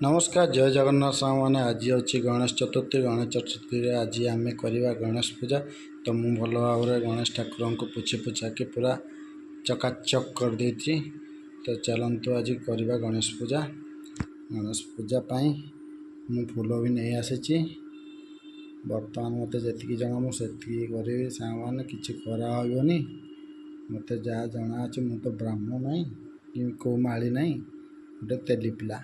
नमस्कार जय जगन्नाथ साहब मैंने आज अच्छी गणेश चतुर्थी आज आम करवा गणेश पूजा। तो मुझे भल भाव गणेश ठाकुर को पुछी पुछा के पूरा चकाचक कर देती। तो चलतु आज करवा गणेश पूजा पाई मु फूल भी नहीं आसी। बर्तमान मत जी जना मुझे करी सांग मैंने कि करानी मत जहाँ जना अच्छे मु तो ब्राह्मण नहीं कि कौ माली नहीं गोटे तेली पिला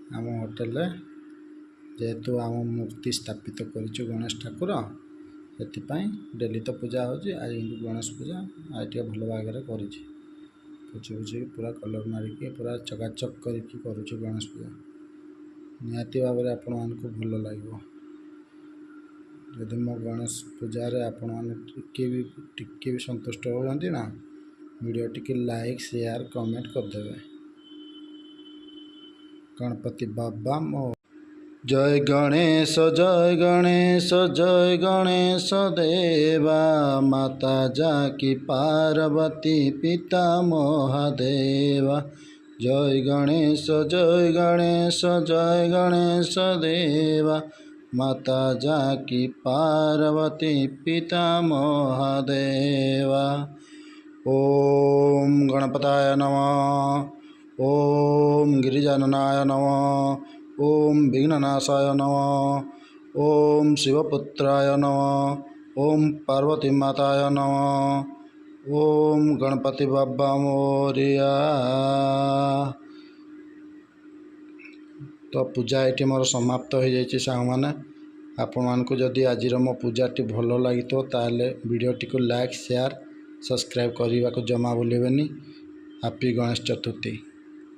आम होटेल जेहेतु आम मूर्ति स्थापित कर गणेश ठाकुर से डेली तो पूजा हो आज गणेश पूजा आज भल भाग पुछी पुछी पूरा कलर मारिकी पूरा चकाचक कर गणेश पूजा निहाती भाव में आपण मान भल लगे। यदि मो गणेश पूजा आपण मैंने भी संतुष्ट होती ना video T like share comment करदे। गणपति बाबा मो जय गणेश जय गणेश देवा माता जाकी पार्वती पिता महादेवा। जय गणेश जय गणेश देवा माता जाकी पार्वती पिता महादेवा। ओम गणपताय नमः। ओम गिरिजाननाय नमः। ओम विघ्ननाशाय नमः। ओम शिवपुत्राय नमः। ओम पार्वती माताय नमः। ओम गणपति बाबा मोरिया। तो पूजा ये मोर समाप्त हो जाए सांग मैंने आपण मानक जदि आज मो पूजाटी भल लगी ताले वीडियोटी को लाइक शेयर सब्सक्राइब करने को जमा भूलें। हैप्पी गणेश चतुर्थी।